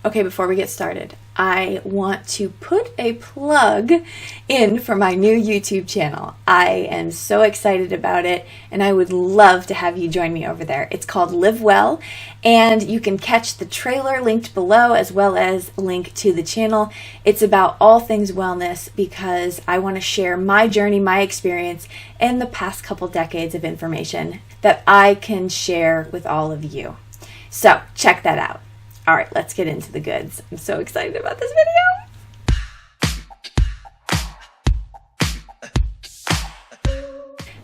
Okay, before we get started, I want to put a plug in for my new YouTube channel. I am so excited about it, and I would love to have you join me over there. It's called Live Well, and you can catch the trailer linked below as well as link to the channel. It's about all things wellness because I want to share my journey, my experience, and the past couple decades of information that I can share with all of you. So check that out. All right, let's get into the goods. I'm so excited about this video.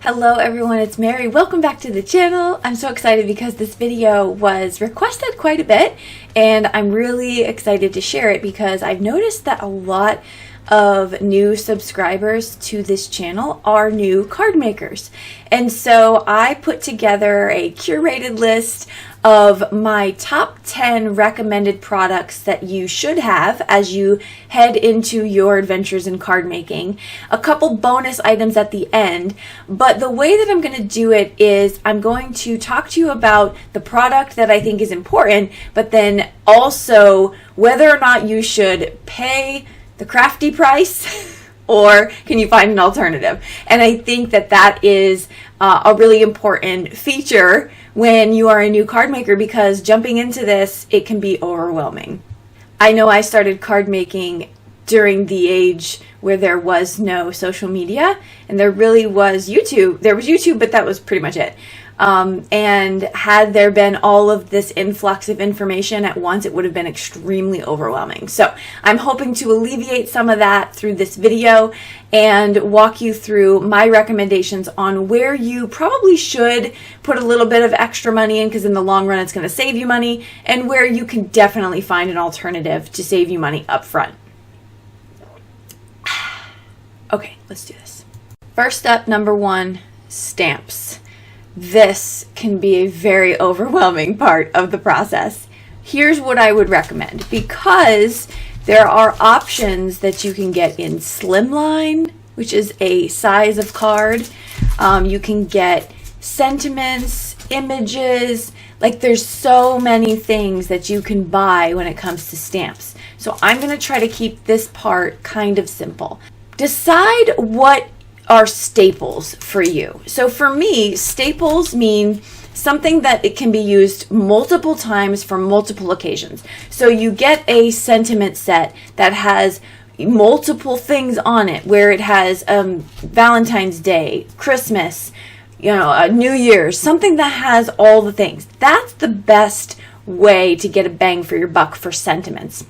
Hello everyone, it's Mary. Welcome back to the channel. I'm so excited because this video was requested quite a bit, and I'm really excited to share it because I've noticed that a lot of new subscribers to this channel are new card makers. And so I put together a curated list of my top 10 recommended products that you should have as you head into your adventures in card making. A couple bonus items at the end, but the way that I'm going to do it is I'm going to talk to you about the product that I think is important, but then also whether or not you should pay the crafty price or can you find an alternative. And I think that that is a really important feature when you are a new card maker, because jumping into this, it can be overwhelming. I know I started card making during the age where there was no social media and there really was YouTube. There was YouTube, but that was pretty much it. And had there been all of this influx of information at once, it would have been extremely overwhelming. So I'm hoping to alleviate some of that through this video and walk you through my recommendations on where you probably should put a little bit of extra money in, because in the long run it's going to save you money, and where you can definitely find an alternative to save you money up front. Okay, let's do this. First up, number one, stamps. This can be a very overwhelming part of the process. Here's what I would recommend, because there are options that you can get in slimline, which is a size of card. You can get sentiments, images, like there's so many things that you can buy when it comes to stamps. So I'm going to try to keep this part kind of simple. Decide what are staples for you. So for me, staples mean something that it can be used multiple times for multiple occasions. So you get a sentiment set that has multiple things on it, where it has Valentine's Day, Christmas, New Year's, something that has all the things. That's the best way to get a bang for your buck for sentiments.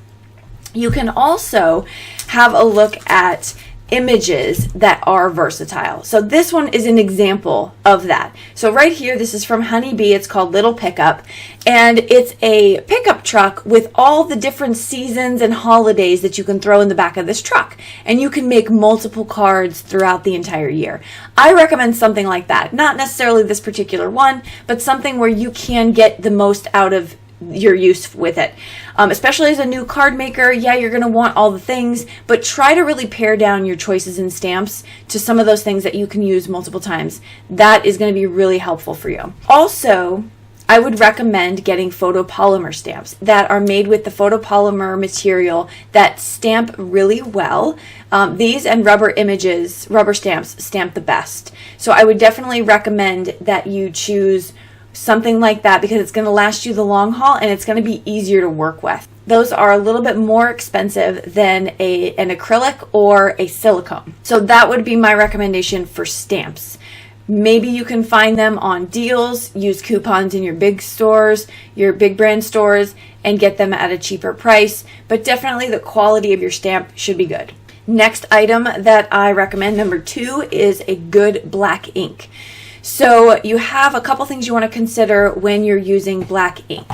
You can also have a look at images that are versatile. So this one is an example of that. So right here, this is from Honeybee. It's called Little Pickup, and it's a pickup truck with all the different seasons and holidays that you can throw in the back of this truck, and you can make multiple cards throughout the entire year. I recommend something like that. Not necessarily this particular one, but something where you can get the most out of your use with it. Especially as a new card maker, yeah, you're going to want all the things, but try to really pare down your choices in stamps to some of those things that you can use multiple times. That is going to be really helpful for you. Also, I would recommend getting photopolymer stamps that are made with the photopolymer material that stamp really well. These and rubber stamps stamp the best. So I would definitely recommend that you choose something like that, because it's going to last you the long haul and it's going to be easier to work with. Those are a little bit more expensive than an acrylic or a silicone. So that would be my recommendation for stamps. Maybe you can find them on deals, use coupons in your big stores, your big brand stores, and get them at a cheaper price, but definitely the quality of your stamp should be good. Next item that I recommend, number 2, is a good black ink. So you have a couple things you want to consider when you're using black ink.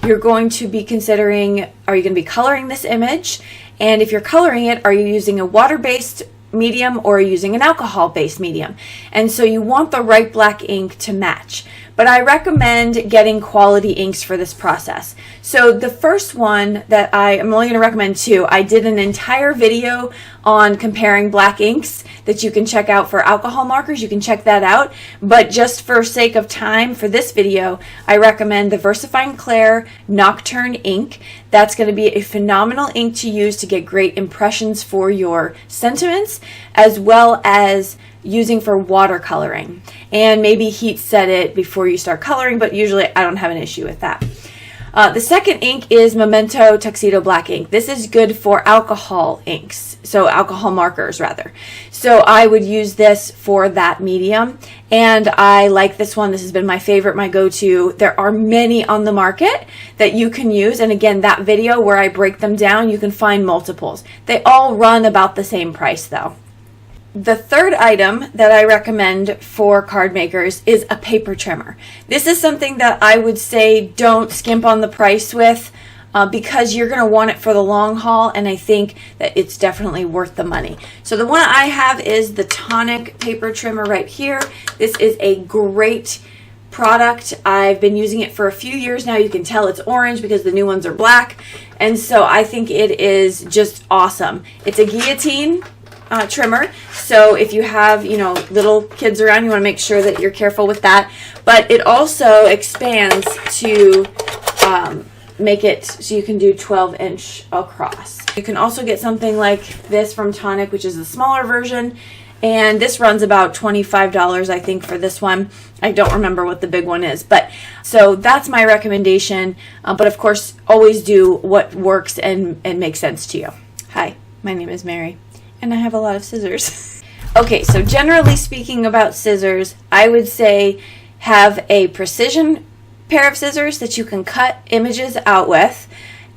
You're going to be considering, are you going to be coloring this image? And if you're coloring it, are you using a water-based medium or are you using an alcohol-based medium? And so you want the right black ink to match. but I recommend getting quality inks for this process. So the first one that I'm only going to recommend two. I did an entire video on comparing black inks that you can check out for alcohol markers. You can check that out. But just for sake of time for this video, I recommend the Versafine Clair Nocturne ink. That's going to be a phenomenal ink to use to get great impressions for your sentiments, as well as using for watercoloring. And maybe heat set it before you start coloring, but usually I don't have an issue with that. The second ink is Memento Tuxedo Black ink. This is good for alcohol inks, so alcohol markers rather. So I would use this for that medium, and I like this one. This has been my favorite, my go-to. There are many on the market that you can use, and again, that video where I break them down, you can find multiples. They all run about the same price though. The third item that I recommend for card makers is a paper trimmer. This is something that I would say don't skimp on the price with because you're going to want it for the long haul, and I think that it's definitely worth the money. So the one I have is the Tonic paper trimmer right here. This is a great product. I've been using it for a few years now. You can tell it's orange because the new ones are black, and so I think it is just awesome. It's a guillotine trimmer, so if you have, you know, little kids around, you want to make sure that you're careful with that. But it also expands to make it so you can do 12-inch across. You can also get something like this from Tonic, which is the smaller version, and this runs about $25, I think, for this one. I don't remember what the big one is, but so that's my recommendation. But of course, always do what works and makes sense to you. Hi, my name is Mary, and I have a lot of scissors. Okay, so generally speaking about scissors, I would say have a precision pair of scissors that you can cut images out with,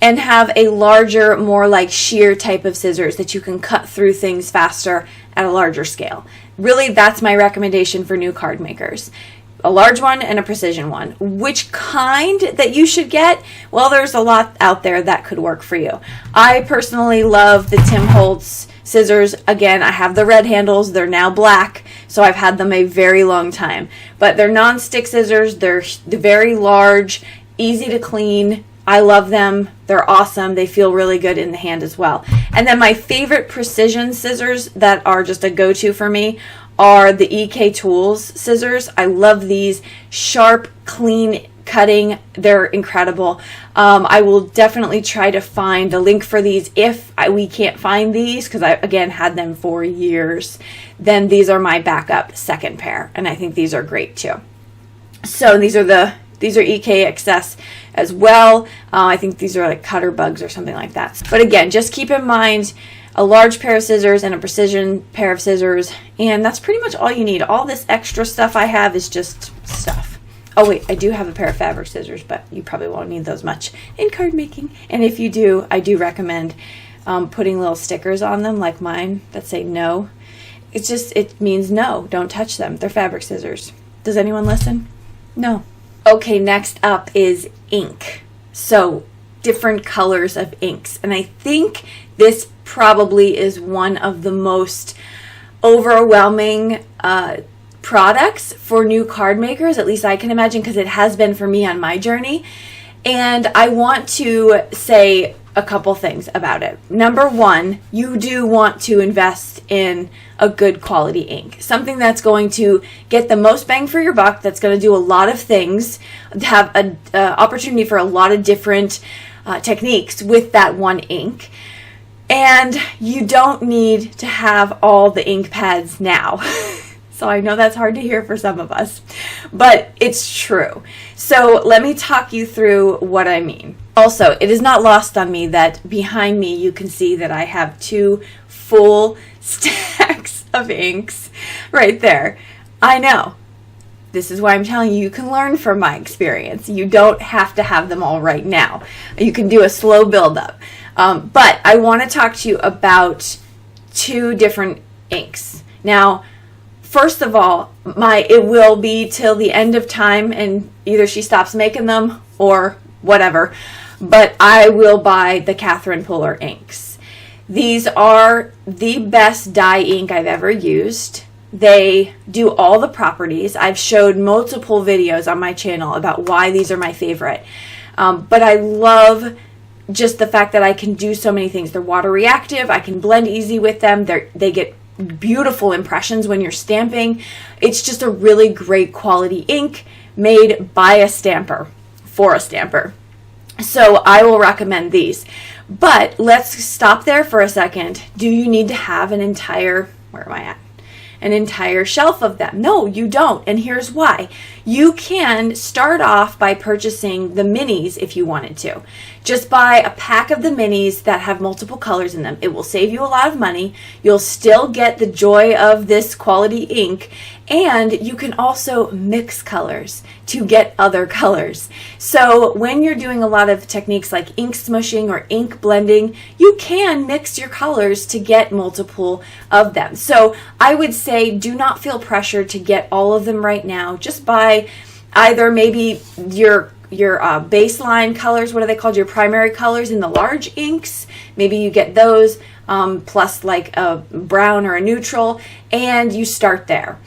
and have a larger, more like shear type of scissors that you can cut through things faster at a larger scale. Really, that's my recommendation for new card makers. A large one and a precision one. Which kind that you should get? Well, there's a lot out there that could work for you. I personally love the Tim Holtz scissors. Again, I have the red handles. They're now black, so I've had them a very long time. But they're non-stick scissors. They're very large, easy to clean. I love them. They're awesome. They feel really good in the hand as well. And then my favorite precision scissors that are just a go-to for me are the EK Tools scissors. I love these. Sharp, clean cutting. They're incredible. I will definitely try to find a link for these if we can't find these, because I, again, had them for years. Then these are my backup second pair, and I think these are great too. So these are EK XS as well. I think these are like cutter bugs or something like that. But again, just keep in mind a large pair of scissors and a precision pair of scissors, and that's pretty much all you need. All this extra stuff I have is just stuff. Oh wait, I do have a pair of fabric scissors, but you probably won't need those much in card making. And if you do, I do recommend putting little stickers on them like mine that say no. It means no, don't touch them. They're fabric scissors. Does anyone listen? No. Okay, next up is ink. So different colors of inks. And I think this probably is one of the most overwhelming products for new card makers, at least I can imagine, because it has been for me on my journey. And I want to say a couple things about it. Number one, you do want to invest in a good quality ink, something that's going to get the most bang for your buck, that's going to do a lot of things, have an opportunity for a lot of different techniques with that one ink. And you don't need to have all the ink pads now. So I know that's hard to hear for some of us, but it's true. So let me talk you through what I mean. Also, it is not lost on me that behind me you can see that I have 2 full stacks of inks right there. I know. This is why I'm telling you, you can learn from my experience. You don't have to have them all right now. You can do a slow build-up. But I want to talk to you about 2 different inks. Now, first of all, it will be till the end of time, and either she stops making them or whatever, but I will buy the Catherine Puller inks. These are the best dye ink I've ever used. They do all the properties. I've showed multiple videos on my channel about why these are my favorite. But I love just the fact that I can do so many things. They're water reactive. I can blend easy with them. They get beautiful impressions when you're stamping. It's just a really great quality ink made by a stamper for a stamper. So I will recommend these. But let's stop there for a second. Do you need to have an entire, where am I at? An entire shelf of them? No, you don't. And here's why. You can start off by purchasing the minis if you wanted to. Just buy a pack of the minis that have multiple colors in them. It will save you a lot of money. You'll still get the joy of this quality ink, and you can also mix colors to get other colors. So when you're doing a lot of techniques like ink smushing or ink blending, you can mix your colors to get multiple of them. So I would say do not feel pressure to get all of them right now. Just buy either maybe your baseline colors, what are they called, your primary colors in the large inks. Maybe you get those plus like a brown or a neutral, and you start there.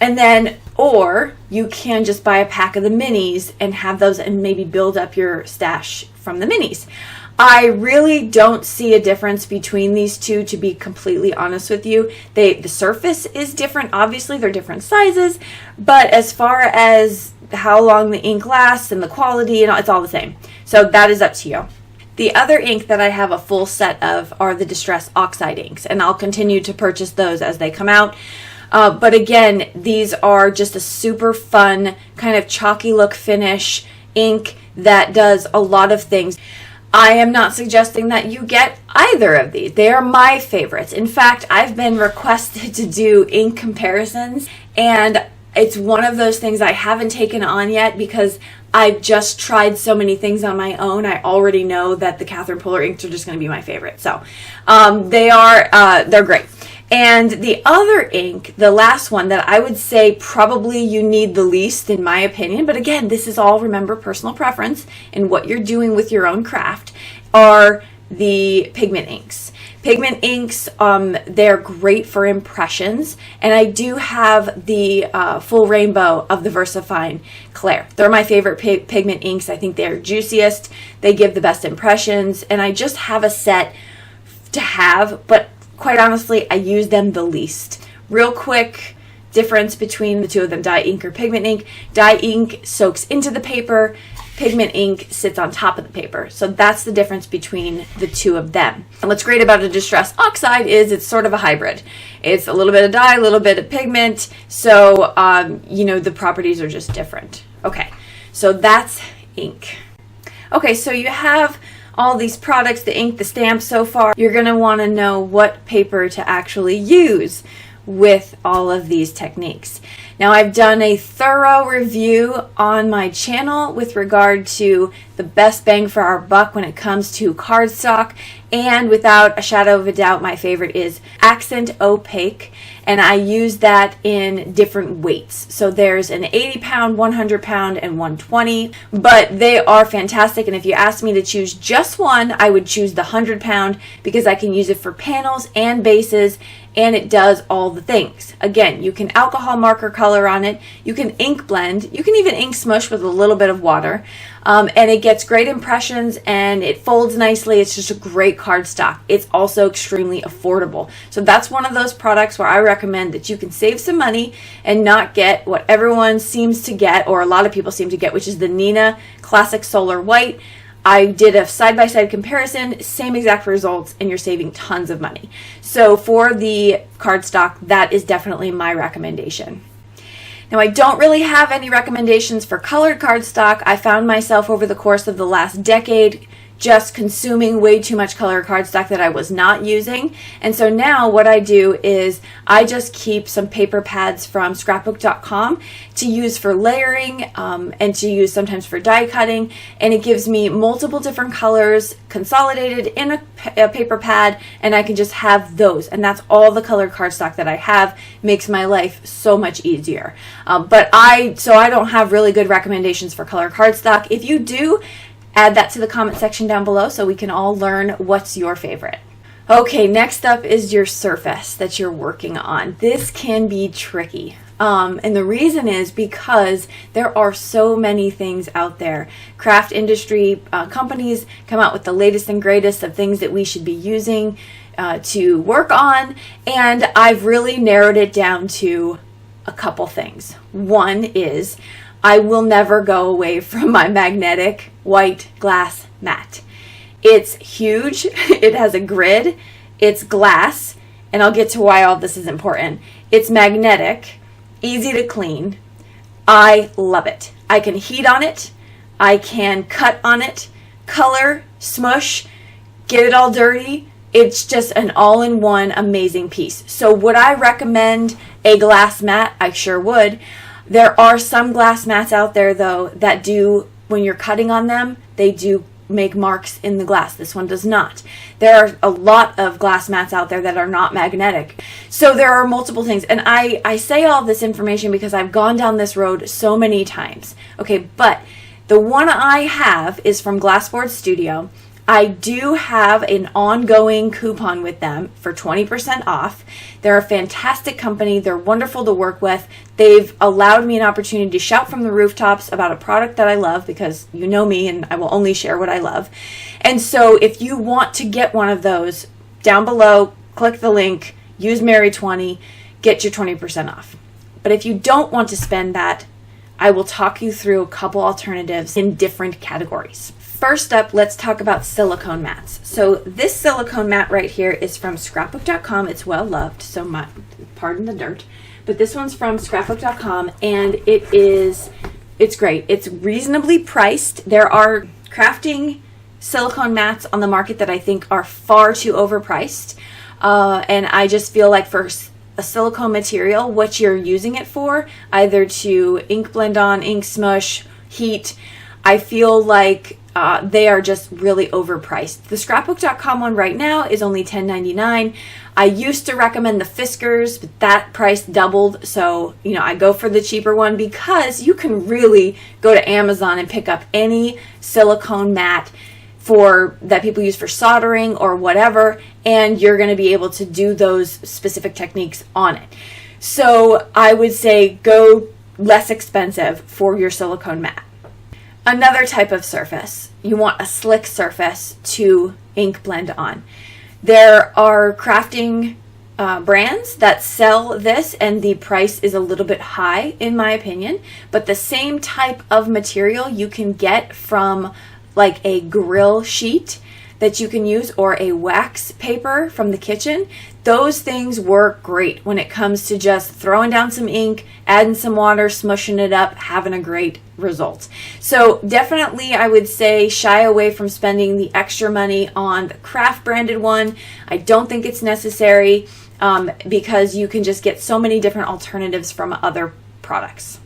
And then, or you can just buy a pack of the minis and have those and maybe build up your stash from the minis. I really don't see a difference between these two, to be completely honest with you. The surface is different. Obviously, they're different sizes, but as far as how long the ink lasts and the quality, and it's all the same. So that is up to you. The other ink that I have a full set of are the Distress Oxide inks, and I'll continue to purchase those as they come out. But again, these are just a super fun kind of chalky look finish ink that does a lot of things. I am not suggesting that you get either of these. They are my favorites. In fact, I've been requested to do ink comparisons, and it's one of those things I haven't taken on yet because I've just tried so many things on my own. I already know that the Catherine Puller inks are just going to be my favorite. So they're great. And the other ink, the last one that I would say probably you need the least in my opinion, but again, this is all, remember, personal preference and what you're doing with your own craft, are the pigment inks. Pigment inks, they're great for impressions, and I do have the full rainbow of the Versafine Clair. They're my favorite pigment inks. I think they're juiciest, they give the best impressions, and I just have a set to have, but quite honestly, I use them the least. Real quick difference between the two of them, dye ink or pigment ink. Dye ink soaks into the paper, pigment ink sits on top of the paper. So that's the difference between the two of them. And what's great about a Distress Oxide is it's sort of a hybrid. It's a little bit of dye, a little bit of pigment, so the properties are just different. Okay, so that's ink. Okay, so you have all these products, the ink, the stamps so far. You're going to want to know what paper to actually use with all of these techniques. Now, I've done a thorough review on my channel with regard to the best bang for our buck when it comes to cardstock, and without a shadow of a doubt, my favorite is Accent Opaque, and I use that in different weights. So there's an 80 pound, 100 pound, and 120, but they are fantastic, and if you asked me to choose just one, I would choose the 100 pound because I can use it for panels and bases, and it does all the things. Again, you can alcohol marker color on it, you can ink blend, you can even ink smush with a little bit of water, and it gets great impressions and it folds nicely. It's just a great cardstock. It's also extremely affordable. So that's one of those products where I recommend that you can save some money and not get what everyone seems to get, or a lot of people seem to get, which is the Nina Classic Solar White. I did a side-by-side comparison, same exact results, and you're saving tons of money. So for the cardstock, that is definitely my recommendation. Now, I don't really have any recommendations for colored cardstock. I found myself over the course of the last decade just consuming way too much color cardstock that I was not using. And so now what I do is I just keep some paper pads from scrapbook.com to use for layering and to use sometimes for die cutting. And it gives me multiple different colors consolidated in a paper pad, and I can just have those. And that's all the colored cardstock that I have. Makes my life so much easier. So I don't have really good recommendations for color cardstock. If you do, add that to the comment section down below so we can all learn what's your favorite. Okay, next up is your surface that you're working on. This can be tricky. And the reason is because there are so many things out there. Craft industry companies come out with the latest and greatest of things that we should be using to work on. And I've really narrowed it down to a couple things. One is I will never go away from my magnetic white glass mat. It's huge. It has a grid. It's glass. And I'll get to why all this is important. It's magnetic, easy to clean. I love it. I can heat on it. I can cut on it, color, smush, get it all dirty. It's just an all-in-one amazing piece. So would I recommend a glass mat? I sure would. There are some glass mats out there though that do, when you're cutting on them, they do make marks in the glass. This one does not. There are a lot of glass mats out there that are not magnetic. So there are multiple things. And I say all this information because I've gone down this road so many times. Okay, but the one I have is from Glassboard Studio. I do have an ongoing coupon with them for 20% off. They're a fantastic company. They're wonderful to work with. They've allowed me an opportunity to shout from the rooftops about a product that I love because you know me and I will only share what I love. And so if you want to get one of those, down below, click the link, use Mary20, get your 20% off. But if you don't want to spend that, I will talk you through a couple alternatives in different categories. First up, let's talk about silicone mats. So this silicone mat right here is from scrapbook.com. It's well loved, so pardon the dirt. But this one's from scrapbook.com and it's great. It's reasonably priced. There are crafting silicone mats on the market that I think are far too overpriced. And I just feel like for a silicone material, what you're using it for, either to ink blend on, ink smush, heat, I feel like they are just really overpriced. The scrapbook.com one right now is only $10.99. I used to recommend the Fiskars, but that price doubled. So, I go for the cheaper one because you can really go to Amazon and pick up any silicone mat that people use for soldering or whatever, and you're going to be able to do those specific techniques on it. So I would say go less expensive for your silicone mat. Another type of surface, you want a slick surface to ink blend on. There are crafting brands that sell this and the price is a little bit high in my opinion, but the same type of material you can get from like a grill sheet that you can use or a wax paper from the kitchen. Those things work great when it comes to just throwing down some ink, adding some water, smushing it up, having a great result. So definitely I would say shy away from spending the extra money on the craft branded one. I don't think it's necessary because you can just get so many different alternatives from other products.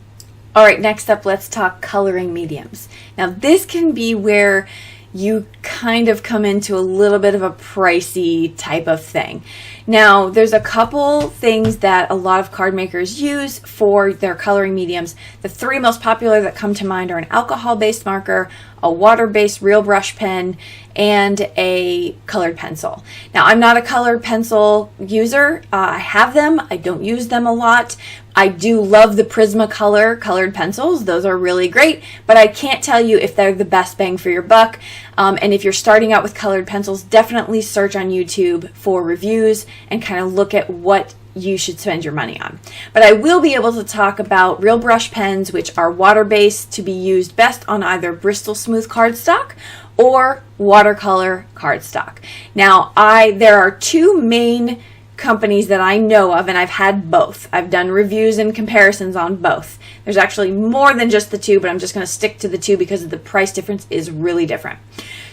All right, next up, let's talk coloring mediums. Now this can be where you kind of come into a little bit of a pricey type of thing. Now, there's a couple things that a lot of card makers use for their coloring mediums. The three most popular that come to mind are an alcohol-based marker, a water-based real brush pen, and a colored pencil. Now, I'm not a colored pencil user. I have them. I don't use them a lot. I do love the Prismacolor colored pencils. Those are really great, but I can't tell you if they're the best bang for your buck. And if you're starting out with colored pencils, definitely search on YouTube for reviews and kind of look at what you should spend your money on. But I will be able to talk about real brush pens, which are water-based, to be used best on either Bristol Smooth cardstock or watercolor cardstock. Now, there are two main companies that I know of, and I've had both. I've done reviews and comparisons on both. There's actually more than just the two, but I'm just going to stick to the two because the price difference is really different.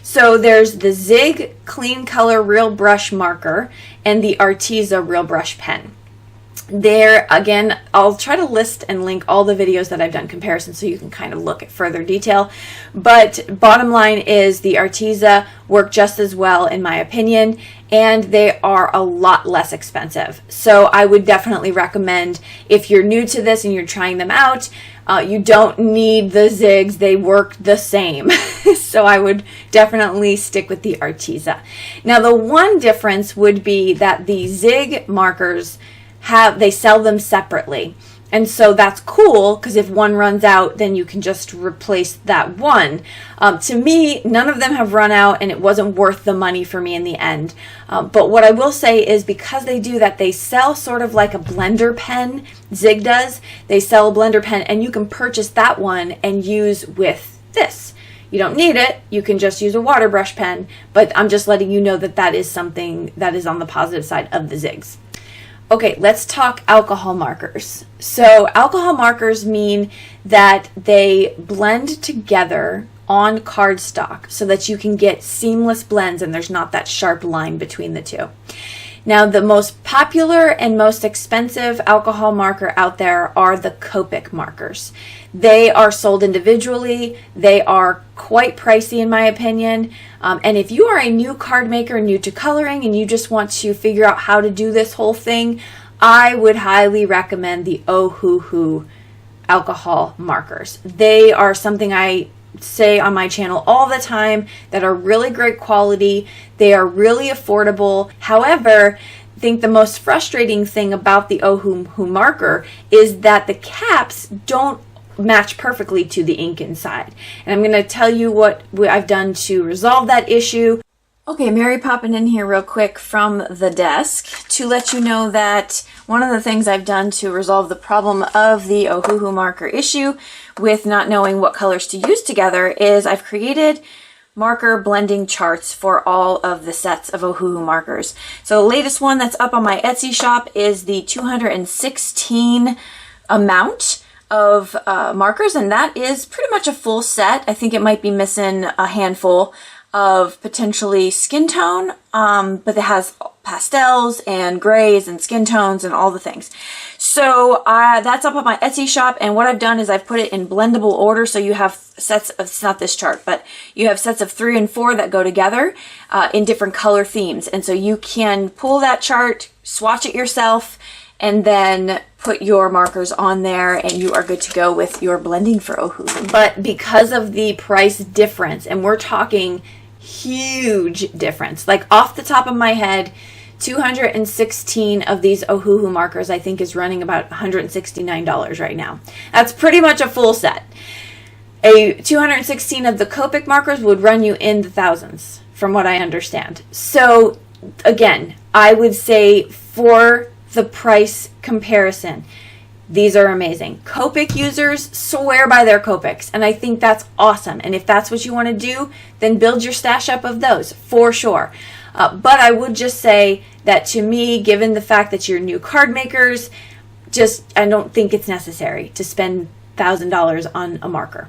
So there's the Zig Clean Color Real Brush Marker and the Arteza Real Brush Pen. There, again, I'll try to list and link all the videos that I've done comparisons so you can kind of look at further detail. But bottom line is the Arteza work just as well in my opinion, and they are a lot less expensive. So I would definitely recommend, if you're new to this and you're trying them out, You don't need the zigs. They work the same. So I would definitely stick with the Arteza. Now, the one difference would be that the zig markers they sell them separately. And so that's cool, because if one runs out, then you can just replace that one. To me, none of them have run out, and it wasn't worth the money for me in the end. But what I will say is, because they do that, they sell sort of like a blender pen. Zig does. They sell a blender pen, and you can purchase that one and use with this. You don't need it. You can just use a water brush pen. But I'm just letting you know that that is something that is on the positive side of the zigs. Okay, let's talk alcohol markers. So alcohol markers mean that they blend together on cardstock so that you can get seamless blends and there's not that sharp line between the two. Now, the most popular and most expensive alcohol marker out there are the Copic markers. They are sold individually. They are quite pricey in my opinion. And if you are a new card maker, new to coloring, and you just want to figure out how to do this whole thing, I would highly recommend the Ohuhu alcohol markers. They are something I say on my channel all the time that are really great quality. They are really affordable. However, I think the most frustrating thing about the Ohuhu marker is that the caps don't match perfectly to the ink inside. And I'm going to tell you what I've done to resolve that issue. Okay, Mary popping in here real quick from the desk to let you know that one of the things I've done to resolve the problem of the Ohuhu marker issue with not knowing what colors to use together is I've created marker blending charts for all of the sets of Ohuhu markers. So the latest one that's up on my Etsy shop is the 216 amount of markers, and that is pretty much a full set. I think it might be missing a handful of potentially skin tone, but it has pastels and grays and skin tones and all the things. So that's up on my Etsy shop, and what I've done is I've put it in blendable order, so you have sets of, it's not this chart, but you have sets of 3 and 4 that go together in different color themes, and so you can pull that chart, swatch it yourself, and then put your markers on there and you are good to go with your blending for Ohuhu. But because of the price difference, and we're talking huge difference, like off the top of my head, 216 of these Ohuhu markers I think is running about $169 right now. That's pretty much a full set. A 216 of the Copic markers would run you in the thousands from what I understand. So again, I would say for the price comparison, these are amazing. Copic users swear by their Copics, and I think that's awesome. And if that's what you want to do, then build your stash up of those for sure. But I would just say that to me, given the fact that you're new card makers, I don't think it's necessary to spend $1,000 on a marker.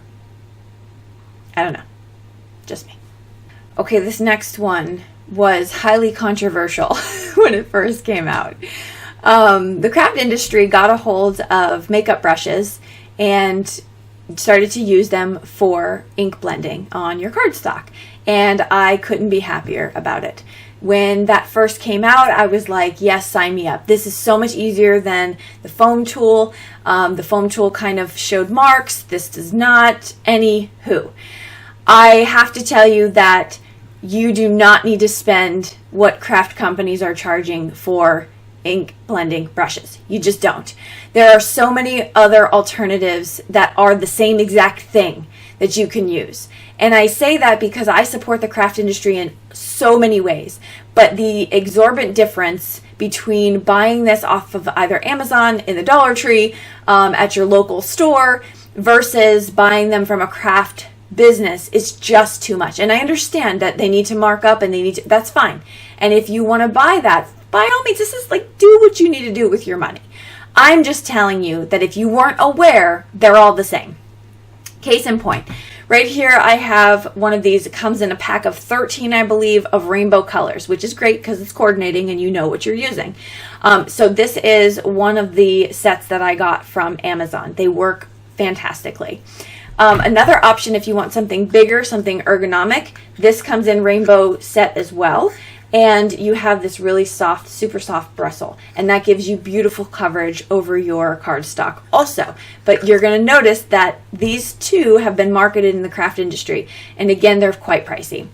I don't know. Just me. Okay, this next one was highly controversial when it first came out. The craft industry got a hold of makeup brushes and started to use them for ink blending on your cardstock. And I couldn't be happier about it. When that first came out, I was like, yes, sign me up. This is so much easier than the foam tool. The foam tool kind of showed marks. This does not. Anywho, I have to tell you that you do not need to spend what craft companies are charging for ink blending brushes. You just don't. There are so many other alternatives that are the same exact thing that you can use. And I say that because I support the craft industry in so many ways. But the exorbitant difference between buying this off of either Amazon, in the Dollar Tree, at your local store, versus buying them from a craft business is just too much. And I understand that they need to mark up and that's fine. And if you want to buy that, by all means, this is like, do what you need to do with your money. I'm just telling you that if you weren't aware, they're all the same. Case in point, right here I have one of these. It comes in a pack of 13, I believe, of rainbow colors, which is great because it's coordinating and you know what you're using. So this is one of the sets that I got from Amazon. They work fantastically. Another option, if you want something bigger, something ergonomic, this comes in rainbow set as well. and you have this really soft, super soft bristle, and that gives you beautiful coverage over your cardstock also. But you're going to notice that these two have been marketed in the craft industry, and again, they're quite pricey.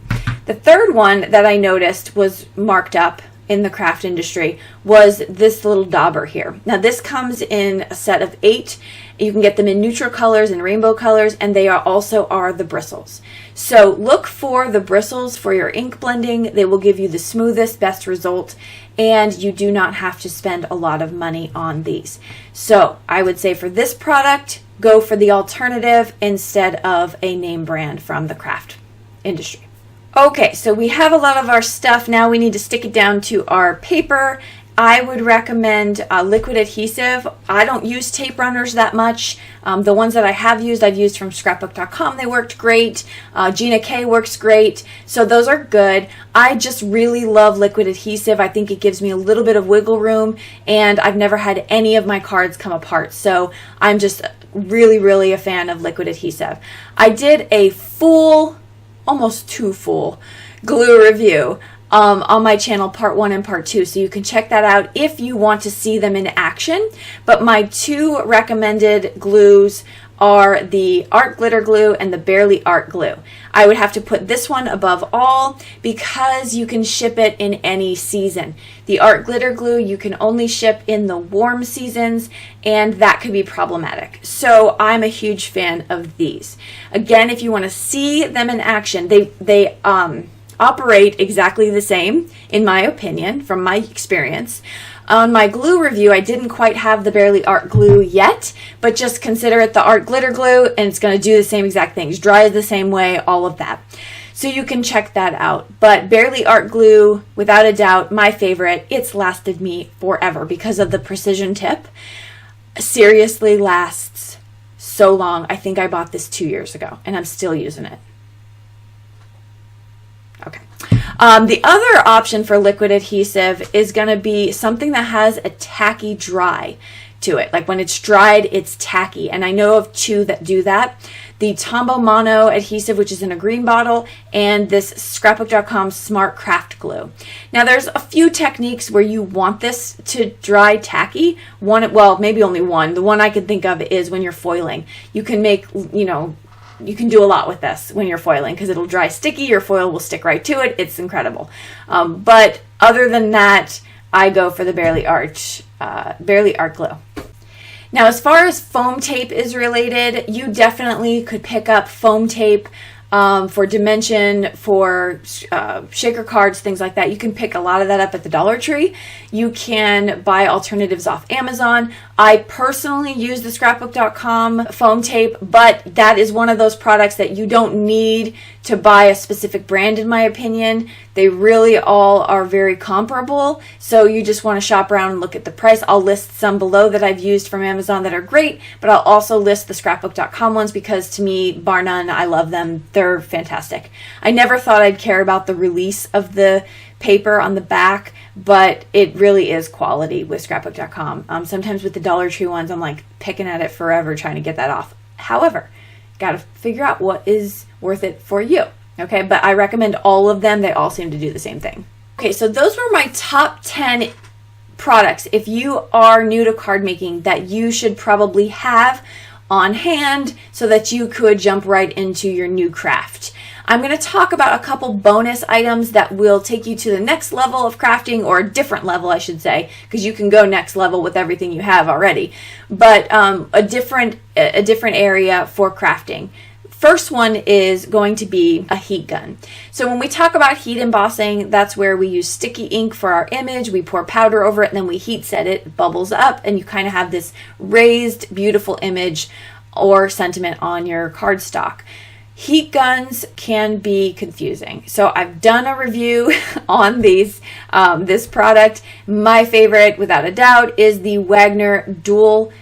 The third one that I noticed was marked up in the craft industry was this little dauber here. Now this comes in a set of 8. You can get them in neutral colors and rainbow colors, and they also are the bristles. So look for the bristles for your ink blending. They will give you the smoothest, best result, and you do not have to spend a lot of money on these. So I would say for this product, go for the alternative instead of a name brand from the craft industry. Okay, so we have a lot of our stuff. Now we need to stick it down to our paper. I would recommend liquid adhesive. I don't use tape runners that much. The ones that I have used, I've used from scrapbook.com. They worked great. Gina K works great. So those are good. I just really love liquid adhesive. I think it gives me a little bit of wiggle room, and I've never had any of my cards come apart. So I'm just really, really a fan of liquid adhesive. I did a full, almost too full, glue review on my channel, part 1 and part 2, so you can check that out if you want to see them in action. But my 2 recommended glues are the Art Glitter Glue and the Barely Art Glue. I would have to put this one above all because you can ship it in any season. The Art Glitter Glue you can only ship in the warm seasons, and that could be problematic. So I'm a huge fan of these. Again, if you want to see them in action, they operate exactly the same, in my opinion, from my experience. On my glue review, I didn't quite have the Barely Art Glue yet, but just consider it the Art Glitter Glue, and it's going to do the same exact things. Dries the same way, all of that. So you can check that out. But Barely Art Glue, without a doubt, my favorite. It's lasted me forever because of the precision tip. Seriously lasts so long. I think I bought this 2 years ago, and I'm still using it. Okay. The other option for liquid adhesive is going to be something that has a tacky dry to it. Like when it's dried, it's tacky. And I know of 2 that do that. The Tombow Mono adhesive, which is in a green bottle, and this scrapbook.com Smart Craft Glue. Now there's a few techniques where you want this to dry tacky. One, well, maybe only one. The one I can think of is when you're foiling. You can make, you can do a lot with this when you're foiling because it'll dry sticky. Your foil will stick right to it. It's incredible. But other than that, I go for the Barely Art Glue. Now, as far as foam tape is related, you definitely could pick up foam tape for dimension, for shaker cards, things like that. You can pick a lot of that up at the Dollar Tree. You can buy alternatives off Amazon. I personally use the scrapbook.com foam tape, but that is one of those products that you don't need to buy a specific brand, in my opinion. They really all are very comparable, so you just want to shop around and look at the price. I'll list some below that I've used from Amazon that are great, but I'll also list the scrapbook.com ones because to me, bar none, I love them. They're fantastic. I never thought I'd care about the release of the paper on the back, but it really is quality with scrapbook.com. Sometimes with the Dollar Tree ones, I'm like picking at it forever trying to get that off. However, got to figure out what is worth it for you. Okay, but I recommend all of them. They all seem to do the same thing. Okay, so those were my top 10 products, if you are new to card making, that you should probably have on hand so that you could jump right into your new craft. I'm going to talk about a couple bonus items that will take you to the next level of crafting, or a different level, I should say, because you can go next level with everything you have already, but a different area for crafting. First one is going to be a heat gun. So when we talk about heat embossing, that's where we use sticky ink for our image. We pour powder over it and then we heat set it. It bubbles up and you kind of have this raised, beautiful image or sentiment on your cardstock. Heat guns can be confusing. So I've done a review on this product. My favorite, without a doubt, is the Wagner dual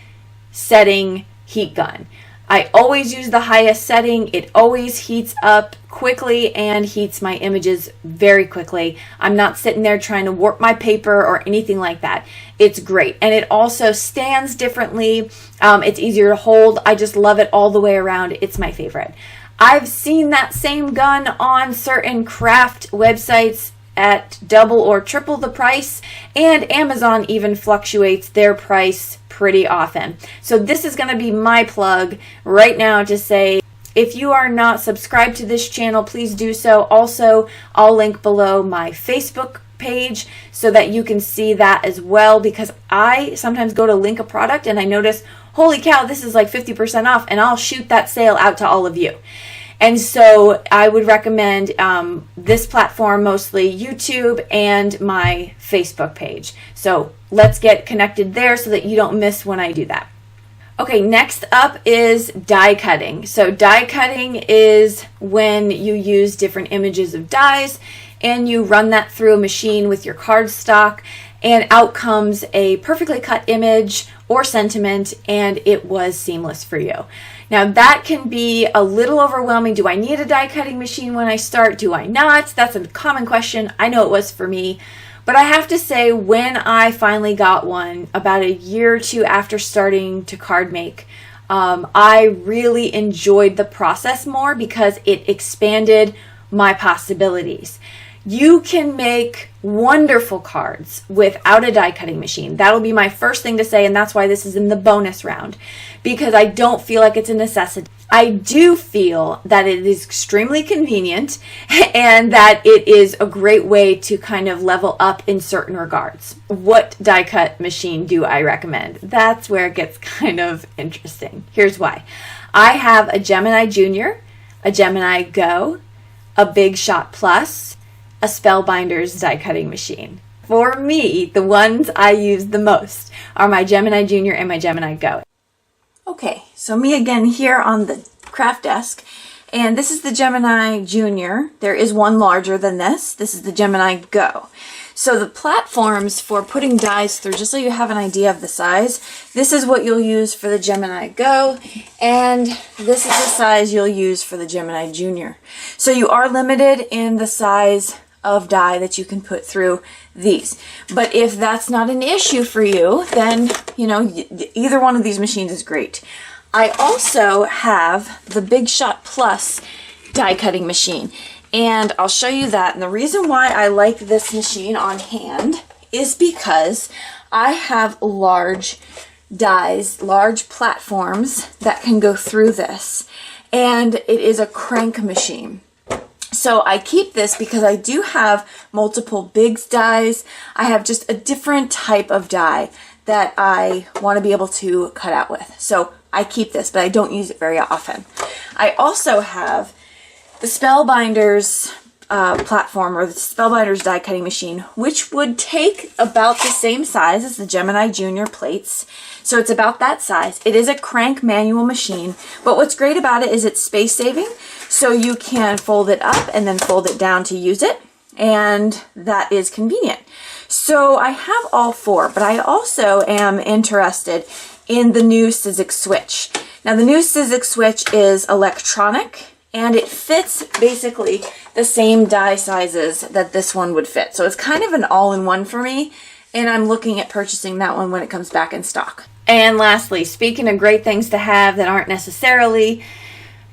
setting heat gun. I always use the highest setting. It always heats up quickly and heats my images very quickly. I'm not sitting there trying to warp my paper or anything like that. It's great. And it also stands differently. It's easier to hold. I just love it all the way around. It's my favorite. I've seen that same gun on certain craft websites at double or triple the price, and Amazon even fluctuates their price pretty often. So this is going to be my plug right now to say, if you are not subscribed to this channel, please do so. Also, I'll link below my Facebook page so that you can see that as well, because I sometimes go to link a product and I notice, holy cow, this is like 50% off, and I'll shoot that sale out to all of you. And so I would recommend this platform, mostly YouTube and my Facebook page. So let's get connected there so that you don't miss when I do that. Okay, next up is die cutting. So die cutting is when you use different images of dies and you run that through a machine with your cardstock, and out comes a perfectly cut image or sentiment, and it was seamless for you. Now that can be a little overwhelming. Do I need a die cutting machine when I start? Do I not? That's a common question. I know it was for me. But I have to say, when I finally got one, about a year or two after starting to card make, I really enjoyed the process more because it expanded my possibilities. You can make wonderful cards without a die cutting machine. That'll be my first thing to say, and that's why this is in the bonus round, because I don't feel like it's a necessity. I do feel that it is extremely convenient and that it is a great way to kind of level up in certain regards. What die cut machine do I recommend? That's where it gets kind of interesting. Here's why. I have a Gemini Junior, a Gemini Go, a Big Shot Plus, a Spellbinders die cutting machine. For me, the ones I use the most are my Gemini Junior and my Gemini Go. Okay, so me again here on the craft desk, and this is the Gemini Junior. There is one larger than this. This is the Gemini Go. So the platforms for putting dies through, just so you have an idea of the size, this is what you'll use for the Gemini Go, and this is the size you'll use for the Gemini Junior. So you are limited in the size of die that you can put through these. But if that's not an issue for you, then, you know, either one of these machines is great. I also have the Big Shot Plus die cutting machine, and I'll show you that. And the reason why I like this machine on hand is because I have large dies, large platforms that can go through this, and it is a crank machine. So I keep this because I do have multiple big dies. I have just a different type of die that I want to be able to cut out with. So I keep this, but I don't use it very often. I also have the Spellbinders platform, or the Spellbinders die cutting machine, which would take about the same size as the Gemini Junior plates. So it's about that size. It is a crank manual machine, but what's great about it is it's space saving. So you can fold it up and then fold it down to use it, and that is convenient. So I have all four, but I also am interested in the new Sizzix switch. Now the new Sizzix switch is electronic, and it fits basically the same die sizes that this one would fit. So it's kind of an all-in-one for me, and I'm looking at purchasing that one when it comes back in stock. And lastly, speaking of great things to have that aren't necessarily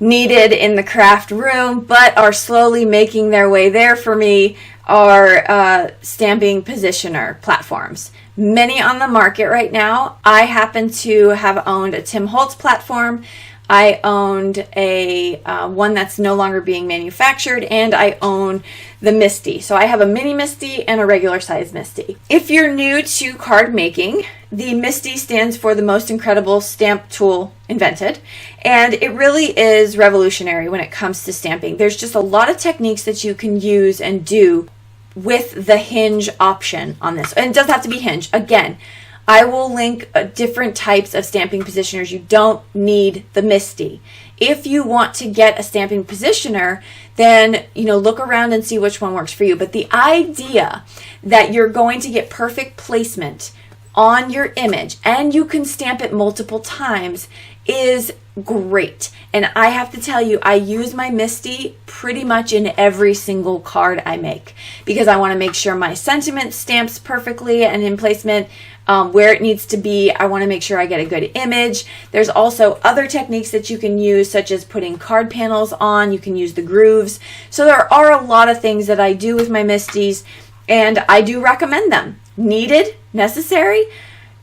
needed in the craft room, but are slowly making their way there for me, are stamping positioner platforms. Many on the market right now. I happen to have owned a Tim Holtz platform. I owned a one that's no longer being manufactured, and I own the Misty. So I have a mini Misty and a regular size Misty. If you're new to card making, the Misty stands for the most incredible stamp tool invented, and it really is revolutionary when it comes to stamping. There's just a lot of techniques that you can use and do with the hinge option on this. And it doesn't have to be hinge. Again, I will link different types of stamping positioners. You don't need the Misty. If you want to get a stamping positioner, then, you know, look around and see which one works for you. But the idea that you're going to get perfect placement on your image and you can stamp it multiple times is great. And I have to tell you, I use my Misty pretty much in every single card I make because I want to make sure my sentiment stamps perfectly and in placement. where it needs to be. I want to make sure I get a good image. There's also other techniques that you can use, such as putting card panels on. You can use the grooves. So there are a lot of things that I do with my Misties, and I do recommend them. Needed? Necessary?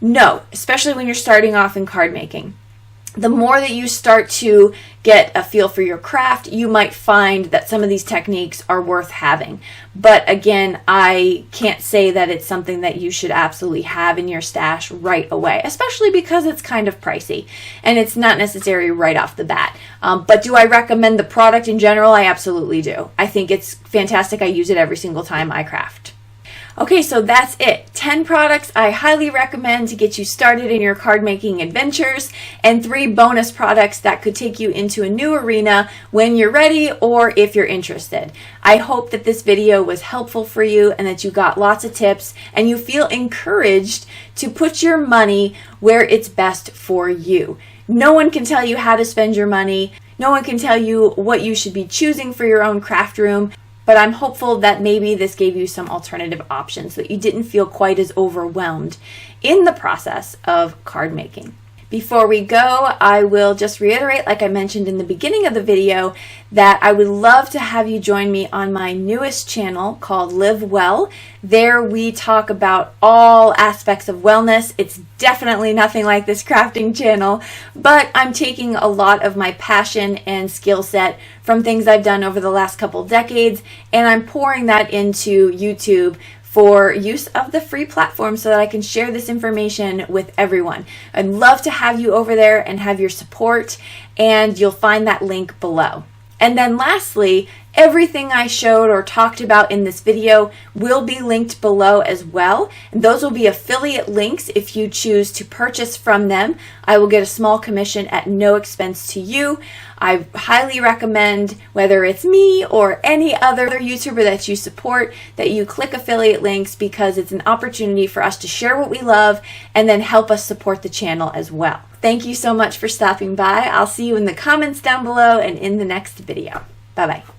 No, especially when you're starting off in card making. The more that you start to get a feel for your craft, you might find that some of these techniques are worth having. But again, I can't say that it's something that you should absolutely have in your stash right away, especially because it's kind of pricey and it's not necessary right off the bat. But do I recommend the product in general? I absolutely do. I think it's fantastic. I use it every single time I craft. Okay, so that's it. 10 products I highly recommend to get you started in your card making adventures, and 3 bonus products that could take you into a new arena when you're ready or if you're interested. I hope that this video was helpful for you and that you got lots of tips and you feel encouraged to put your money where it's best for you. No one can tell you how to spend your money. No one can tell you what you should be choosing for your own craft room. But I'm hopeful that maybe this gave you some alternative options so that you didn't feel quite as overwhelmed in the process of card making. Before we go, I will just reiterate, like I mentioned in the beginning of the video, that I would love to have you join me on my newest channel called Live Well. There we talk about all aspects of wellness. It's definitely nothing like this crafting channel, but I'm taking a lot of my passion and skill set from things I've done over the last couple decades, and I'm pouring that into YouTube for use of the free platform so that I can share this information with everyone. I'd love to have you over there and have your support, and you'll find that link below. And then lastly, everything I showed or talked about in this video will be linked below as well. And those will be affiliate links if you choose to purchase from them. I will get a small commission at no expense to you. I highly recommend, whether it's me or any other YouTuber that you support, that you click affiliate links, because it's an opportunity for us to share what we love and then help us support the channel as well. Thank you so much for stopping by. I'll see you in the comments down below and in the next video. Bye-bye.